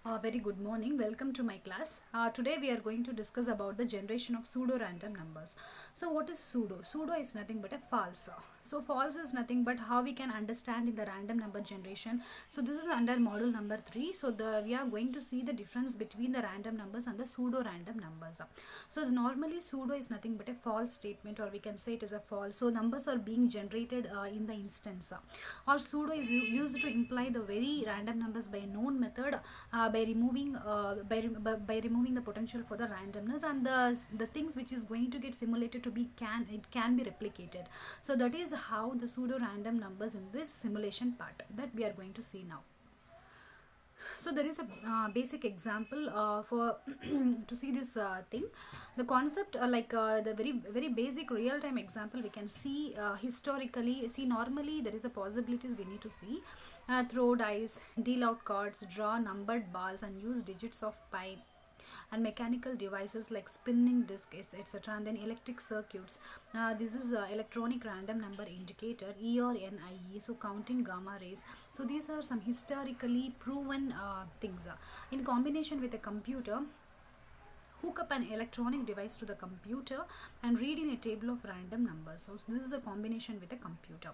Very good morning. Welcome to my class. Today we are going to discuss about the generation of pseudo-random numbers. So what is pseudo? Pseudo is nothing but a false. So false is nothing but how we can understand in the random number generation. So this is under module number 3. So we are going to see the difference between the random numbers and the pseudo-random numbers. So normally pseudo is nothing but a false statement, or we can say it is a false. So numbers are being generated in the instance. Or pseudo is used to imply the very random numbers by a known method, by removing the potential for the randomness, and the things which is going to get simulated to be can be replicated. So that is how the pseudo random numbers in this simulation part that we are going to see now. So there is a basic example for to see this thing. The concept, the very basic real time example, we can see historically. See, normally there is a possibilities we need to see: throw dice, deal out cards, draw numbered balls, and use digits of pi, and mechanical devices like spinning disc, etc., and then electric circuits. This is electronic random number indicator, E or NIE, so counting gamma rays. So these are some historically proven things. In combination with a computer, hook up an electronic device to the computer and read in a table of random numbers. So this is a combination with a computer.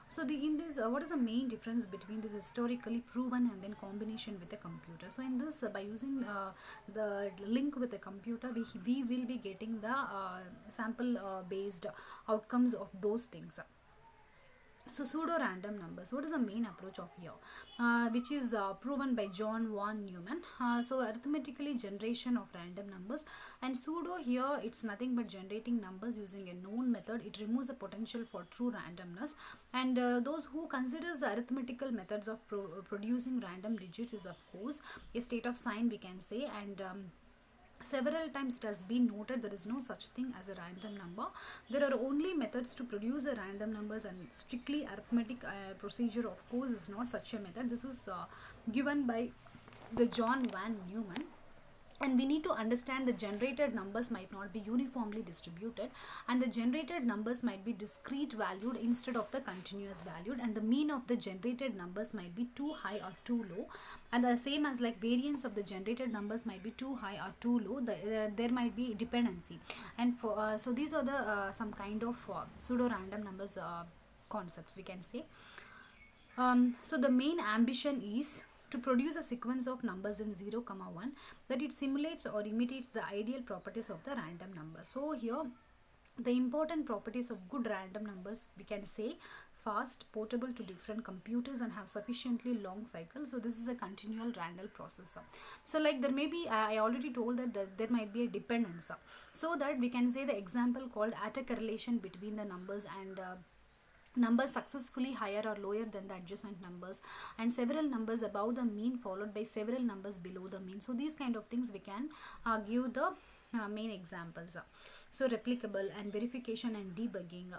So in this, what is the main difference between this historically proven and then combination with a computer? So in this, by using the link with the computer, we will be getting the sample based outcomes of those things. So pseudo-random numbers, what is the main approach of here, which is proven by John von Neumann. So arithmetically generation of random numbers, and pseudo here, it's nothing but generating numbers using a known method. It removes the potential for true randomness, and those who considers the arithmetical methods of producing random digits is of course a state of sign, we can say, and several times it has been noted there is no such thing as a random number. There are only methods to produce a random numbers, and strictly arithmetic procedure of course is not such a method. This is given by the John von Neumann. And we need to understand the generated numbers might not be uniformly distributed, and the generated numbers might be discrete valued instead of the continuous valued, and the mean of the generated numbers might be too high or too low, and the same as like variance of the generated numbers might be too high or too low. There might be dependency, and for so these are the some kind of pseudo random numbers concepts, we can say. So the main ambition is to produce a sequence of numbers in 0, 1 that it simulates or imitates the ideal properties of the random number. So here the important properties of good random numbers, we can say: fast, portable to different computers, and have sufficiently long cycles. So this is a continual random processor. So like there may be, I already told that there might be a dependence, so that we can say the example called autocorrelation between the numbers, and numbers successfully higher or lower than the adjacent numbers, and several numbers above the mean followed by several numbers below the mean. So these kind of things we can give the main examples. So replicable and verification and debugging,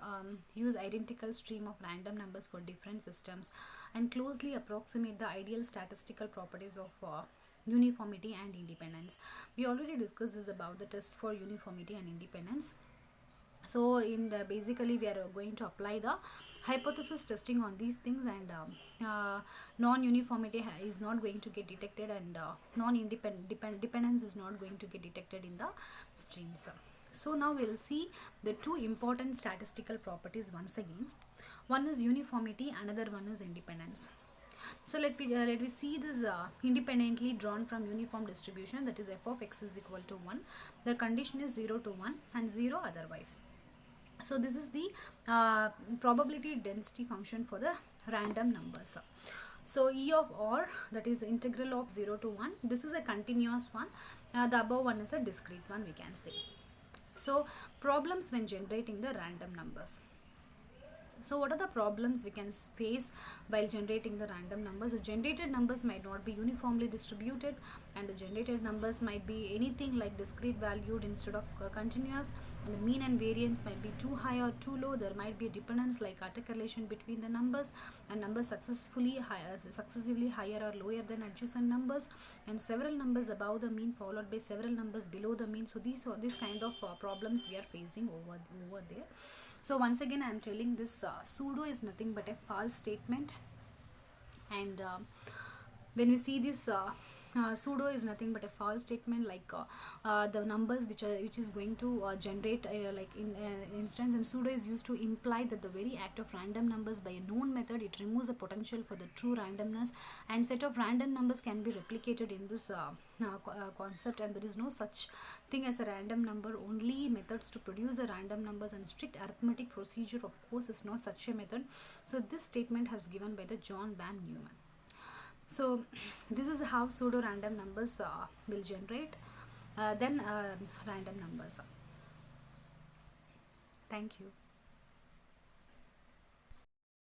use identical stream of random numbers for different systems, and closely approximate the ideal statistical properties of uniformity and independence. We already discussed this about the test for uniformity and independence. So in the basically we are going to apply the hypothesis testing on these things, and non-uniformity is not going to get detected, and dependence is not going to get detected in the streams. So now we'll see the two important statistical properties once again. One is uniformity, another one is independence. So let we see this independently drawn from uniform distribution, that is f of x is equal to 1. The condition is 0 to 1 and 0 otherwise. So this is the probability density function for the random numbers. So E of R, that is integral of 0 to 1, this is a continuous one. The above one is a discrete one, we can say. So problems when generating the random numbers. So what are the problems we can face while generating the random numbers? The generated numbers might not be uniformly distributed, and the generated numbers might be anything like discrete valued instead of continuous, and the mean and variance might be too high or too low. There might be a dependence like autocorrelation between the numbers, and numbers successively higher or lower than adjacent numbers, and several numbers above the mean followed by several numbers below the mean. So these kind of problems we are facing over there. So once again I am telling this pseudo is nothing but a false statement, and when we see this pseudo is nothing but a false statement, like the numbers which is going to generate like in instance, and pseudo is used to imply that the very act of random numbers by a known method, it removes the potential for the true randomness, and set of random numbers can be replicated in this concept, and there is no such thing as a random number. Only methods to produce a random numbers, and strict arithmetic procedure of course is not such a method. So this statement has given by the John van Neumann. So this is how pseudo random numbers will generate then random numbers. Thank you.